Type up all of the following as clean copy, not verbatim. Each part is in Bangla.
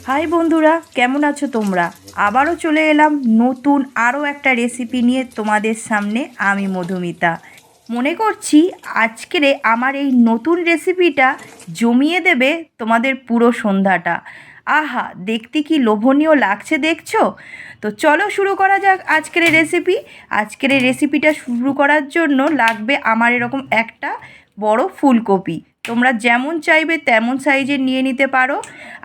হাই বন্ধুরা, কেমন আছো তোমরা? আবারও চলে এলাম নতুন আরও একটা রেসিপি নিয়ে তোমাদের সামনে। আমি মধুমিতা। মনে করছি আজকের আমার এই নতুন রেসিপিটা জমিয়ে দেবে তোমাদের পুরো সন্ধ্যাটা। আহা, দেখতে কি লোভনীয় লাগছে দেখছো? তো চলো শুরু করা যাক আজকের রেসিপি। আজকের রেসিপিটা শুরু করার জন্য লাগবে আমার এরকম একটা বড় ফুলকপি। তোমরা যেমন চাইবে তেমন সাইজের নিয়ে নিতে পারো।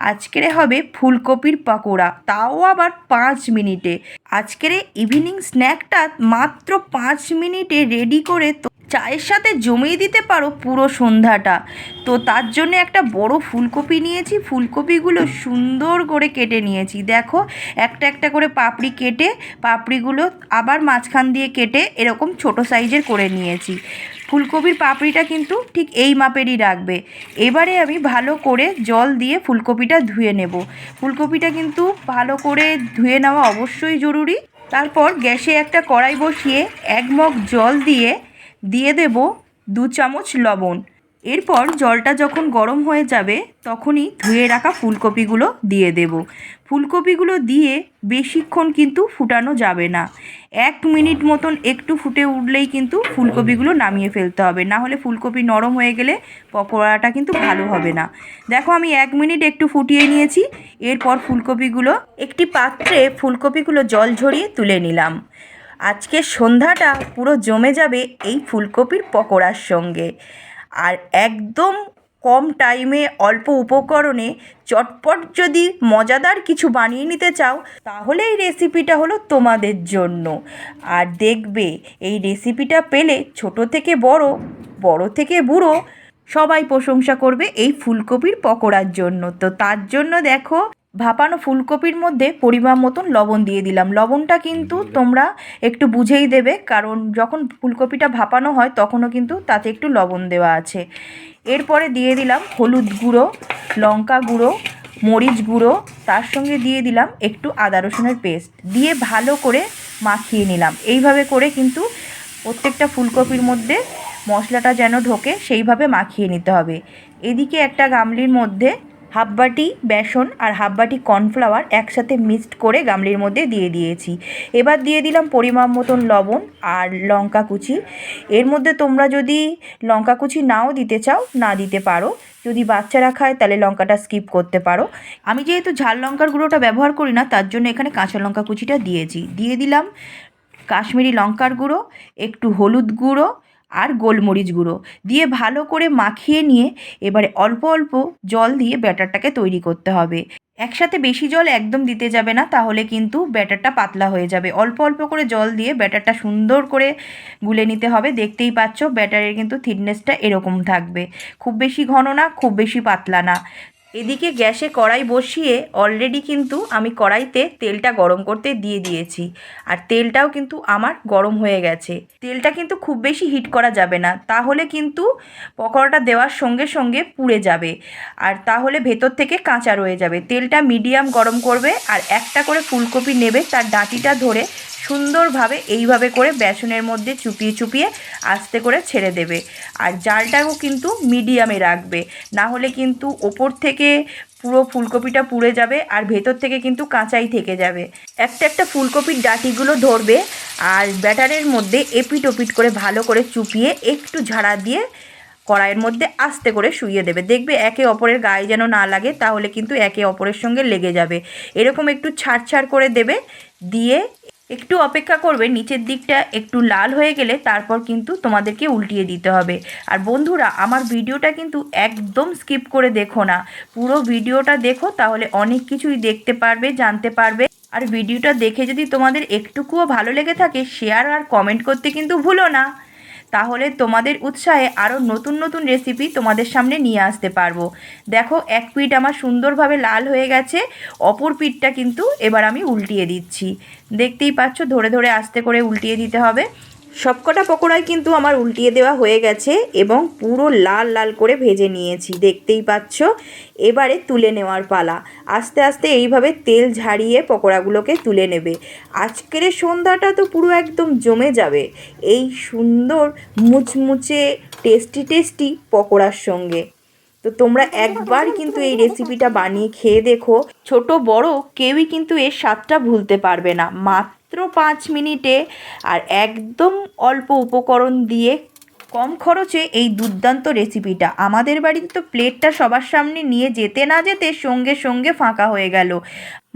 আজকের হবে ফুলকপির পকোড়া, তাও আবার 5 মিনিটে। আজকের ইভিনিং স্ন্যাকটা মাত্র 5 মিনিটে রেডি করে চায়ের সাথে জমিয়ে দিতে পারো পুরো সন্ধ্যাটা। তো তার জন্য একটা বড় ফুলকপি নিয়েছি। ফুলকপিগুলো সুন্দর করে কেটে নিয়েছি। দেখো, একটা একটা করে পাপড়ি কেটে পাপড়িগুলো আবার মাঝখান দিয়ে কেটে এরকম ছোট সাইজের করে নিয়েছি। ফুলকপির পাপড়িটা কিন্তু ঠিক এই মাপেরই রাখবে। এবারে আমি ভালো করে জল দিয়ে ফুলকপিটা ধুয়ে নেব। ফুলকপিটা কিন্তু ভালো করে ধুয়ে নেওয়া অবশ্যই জরুরি। তারপর গ্যাসে একটা কড়াই বসিয়ে 1 মগ জল দিয়ে দেব 2 চামচ লবণ। এরপর জলটা যখন গরম হয়ে যাবে তখনই ধুয়ে রাখা ফুলকপিগুলো দিয়ে দেব। ফুলকপিগুলো দিয়ে বেশিক্ষণ কিন্তু ফুটানো যাবে না। 1 মিনিট মতন একটু ফুটে উঠলেই কিন্তু ফুলকপিগুলো নামিয়ে ফেলতে হবে, না হলে ফুলকপি নরম হয়ে গেলে পকোড়াটা কিন্তু ভালো হবে না। দেখো, আমি 1 মিনিট একটু ফুটিয়ে নিয়েছি। এরপর ফুলকপিগুলো একটি পাত্রে ফুলকপিগুলো জল ঝরিয়ে তুলে নিলাম। আজকের সন্ধ্যাটা পুরো জমে যাবে এই ফুলকপির পকোড়ার সঙ্গে। আর একদম কম টাইমে অল্প উপকরণে চটপট যদি মজাদার কিছু বানিয়ে নিতে চাও তাহলে এই রেসিপিটা হলো তোমাদের জন্য। আর দেখবে এই রেসিপিটা পেলে ছোট থেকে বড়, বড় থেকে বুড়ো সবাই প্রশংসা করবে এই ফুলকপির পকোড়ার জন্য। তো তার জন্য দেখো, ভাপানো ফুলকপির মধ্যে পরিমাণ মতন লবণ দিয়ে দিলাম। লবণটা কিন্তু তোমরা একটু বুঝেই দেবে, কারণ যখন ফুলকপিটা ভাপানো হয় তখনও কিন্তু তাতে একটু লবণ দেওয়া আছে। এরপরে দিয়ে দিলাম হলুদ গুঁড়ো, লঙ্কা গুঁড়ো, মরিচ গুঁড়ো, তার সঙ্গে দিয়ে দিলাম একটু আদা রসুনের পেস্ট দিয়ে ভালো করে মাখিয়ে নিলাম। এইভাবে করে কিন্তু প্রত্যেকটা ফুলকপির মধ্যে মশলাটা যেন ঢোকে সেইভাবে মাখিয়ে নিতে হবে। এদিকে একটা গামলির মধ্যে হাফ বাটি বেসন আর হাফ বাটি কর্নফ্লাওয়ার একসাথে মিক্সড করে গামলির মধ্যে দিয়ে দিয়েছি। এবার দিয়ে দিলাম পরিমাণ মতন লবণ আর লঙ্কা কুচি। এর মধ্যে তোমরা যদি লঙ্কা কুচি নাও দিতে চাও না দিতে পারো। যদি বাচ্চারা খায় তাহলে লঙ্কাটা স্কিপ করতে পারো। আমি যেহেতু ঝাল লঙ্কার গুঁড়োটা ব্যবহার করি না, তার জন্য এখানে কাঁচা লঙ্কা কুচিটা দিয়েছি। দিয়ে দিলাম কাশ্মীরি লঙ্কার গুঁড়ো, একটু হলুদ গুঁড়ো আর গোলমরিচ গুঁড়ো দিয়ে ভালো করে মাখিয়ে নিয়ে এবারে অল্প অল্প জল দিয়ে ব্যাটারটাকে তৈরি করতে হবে। একসাথে বেশি জল একদম দিতে যাবে না, তাহলে কিন্তু ব্যাটারটা পাতলা হয়ে যাবে। অল্প অল্প করে জল দিয়ে ব্যাটারটা সুন্দর করে গুলে নিতে হবে। দেখতেই পাচ্ছ ব্যাটারের কিন্তু থিকনেসটা এরকম থাকবে, খুব বেশি ঘন না, খুব বেশি পাতলা না। এদিকে গ্যাসে কড়াই বসিয়ে অলরেডি কিন্তু আমি কড়াইতে তেলটা গরম করতে দিয়ে দিয়েছি। আর তেলটাও কিন্তু আমার গরম হয়ে গেছে। তেলটা কিন্তু খুব বেশি হিট করা যাবে না, তাহলে কিন্তু পকোড়াটা দেওয়ার সঙ্গে সঙ্গে পুড়ে যাবে আর তাহলে ভেতর থেকে কাঁচা রয়ে যাবে। তেলটা মিডিয়াম গরম করবে আর একটা করে ফুলকপি নেবে, তার ডাঁটিটা ধরে সুন্দরভাবে এইভাবে করে বেসনের মধ্যে চুপিয়ে চুপিয়ে আস্তে করে ছেড়ে দেবে। আর জালটাও কিন্তু মিডিয়ামে রাখবে, না হলে কিন্তু ওপর থেকে পুরো ফুলকপিটা পুড়ে যাবে আর ভেতর থেকে কিন্তু কাঁচাই থেকে যাবে। একটা একটা ফুলকপির ডাঁটিগুলো ধরবে আর ব্যাটারের মধ্যে এপিট ওপিট করে ভালো করে চুপিয়ে একটু ঝাড়া দিয়ে কড়াইয়ের মধ্যে আস্তে করে শুইয়ে দেবে। দেখবে একে অপরের গায়ে যেন না লাগে, তাহলে কিন্তু একে অপরের সঙ্গে লেগে যাবে। এরকম একটু ছাড় ছাড় করে দেবে, দিয়ে একটু অপেক্ষা করবে। নিচের দিকটা একটু লাল হয়ে গেলে তারপর কিন্তু তোমাদেরকে উল্টিয়ে দিতে হবে। আর বন্ধুরা, আমার ভিডিওটা কিন্তু একদম স্কিপ করে দেখো না, পুরো ভিডিওটা দেখো, তাহলে অনেক কিছুই দেখতে পারবে, জানতে পারবে। আর ভিডিওটা দেখে যদি তোমাদের একটুকুও ভালো লেগে থাকে, শেয়ার আর কমেন্ট করতে কিন্তু ভুলো না। তাহলে তোমাদের উৎসাহে আরও নতুন নতুন রেসিপি তোমাদের সামনে নিয়ে আসতে পারবো। দেখো, এক পিঠ আমার সুন্দরভাবে লাল হয়ে গেছে, অপর পিঠটা কিন্তু এবার আমি উল্টিয়ে দিচ্ছি। দেখতেই পাচ্ছ, ধরে ধরে আস্তে করে উল্টিয়ে দিতে হবে। সবকটা পকোড়াই কিন্তু আমার উল্টিয়ে দেওয়া হয়ে গেছে এবং পুরো লাল লাল করে ভেজে নিয়েছি, দেখতেই পাচ্ছ। এবারে তুলে নেওয়ার পালা। আস্তে আস্তে এইভাবে তেল ঝাড়িয়ে পকোড়াগুলোকে তুলে নেবে। আজকের সন্ধ্যাটা তো পুরো একদম জমে যাবে এই সুন্দর মুচমুচে টেস্টি টেস্টি পকোড়ার সঙ্গে। তো তোমরা একবার কিন্তু এই রেসিপিটা বানিয়ে খেয়ে দেখো, ছোট বড় কেউই কিন্তু এর স্বাদটা ভুলতে পারবে না। মাত্র 5 মিনিটে আর একদম অল্প উপকরণ দিয়ে কম খরচে এই দুর্দান্ত রেসিপিটা। আমাদের বাড়িতে তো প্লেটটা সবার সামনে নিয়ে যেতে না যেতে সঙ্গে সঙ্গে ফাঁকা হয়ে গেল।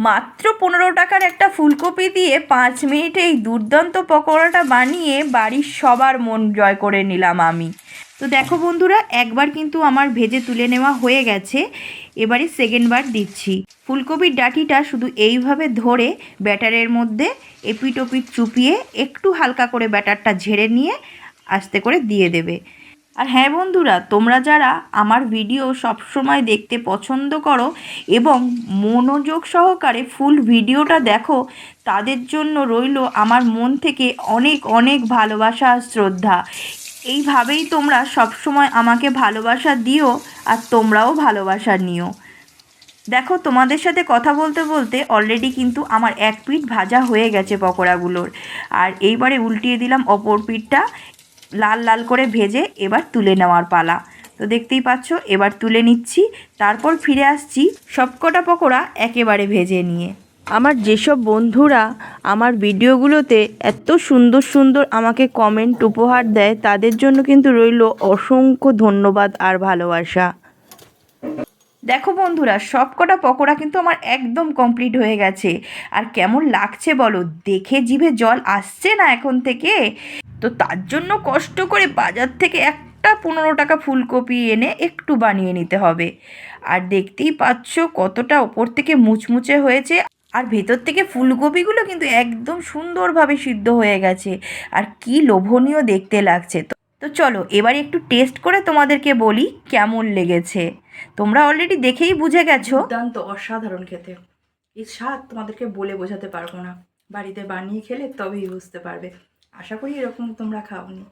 মাত্র 15 টাকার একটা ফুলকপি দিয়ে 5 মিনিটে এই দুর্দান্ত পকোড়াটা বানিয়ে বাড়ির সবার মন জয় করে নিলাম আমি। তো দেখো বন্ধুরা, একবার কিন্তু আমার ভেজে তুলে নেওয়া হয়ে গেছে, এবারে সেকেন্ডবার দিচ্ছি। ফুলকপির ডাঁটিটা শুধু এইভাবে ধরে ব্যাটারের মধ্যে এপিট ওপিট চুপিয়ে একটু হালকা করে ব্যাটারটা ঝেড়ে নিয়ে আস্তে করে দিয়ে দেবে। আর হ্যাঁ বন্ধুরা, তোমরা যারা আমার ভিডিও সবসময় দেখতে পছন্দ করো এবং মনোযোগ সহকারে ফুল ভিডিওটা দেখো, তাদের জন্য রইল আমার মন থেকে অনেক অনেক ভালোবাসা আর শ্রদ্ধা। এইভাবেই তোমরা সবসময় আমাকে ভালোবাসা দিও আর তোমরাও ভালোবাসা নিও। দেখো, তোমাদের সাথে কথা বলতে বলতে অলরেডি কিন্তু আমার এক পিঠ ভাজা হয়ে গেছে পকোড়াগুলোর। আর এইবারে উল্টিয়ে দিলাম অপর পিঠটা, লাল লাল করে ভেজে এবার তুলে নেওয়ার পালা। তো দেখতেই পাচ্ছ, এবার তুলে নিচ্ছি, তারপর ফিরে আসছি সবকটা পকোড়া একেবারে ভেজে নিয়ে। আমার যেসব বন্ধুরা আমার ভিডিওগুলোতে এত সুন্দর সুন্দর আমাকে কমেন্ট উপহার দেয়, তাদের জন্য কিন্তু রইল অসংখ্য ধন্যবাদ আর ভালোবাসা। দেখো বন্ধুরা, সবকটা পকোড়া কিন্তু আমার একদম কমপ্লিট হয়ে গেছে। আর কেমন লাগছে বলো, দেখে জিভে জল আসছে না এখন থেকে? তো তার জন্য কষ্ট করে বাজার থেকে একটা 15 টাকা ফুলকপি এনে একটু বানিয়ে নিতে হবে। আর দেখতেই পাচ্ছ কতটা ওপর থেকে মুচমুচে হয়েছে, আর ভেতর থেকে ফুলকপিগুলো কিন্তু একদম সুন্দরভাবে সিদ্ধ হয়ে গেছে, আর কি লোভনীয় দেখতে লাগছে। তো চলো এবারে একটু টেস্ট করে তোমাদেরকে বলি কেমন লেগেছে। তোমরা অলরেডি দেখেই বুঝে গেছো, দুর্দান্ত অসাধারণ খেতে। এই স্বাদ তোমাদেরকে বলে বোঝাতে পারবো না, বাড়িতে বানিয়ে খেলে তবেই বুঝতে পারবে। আশা করি এরকম তোমরা খাওনি।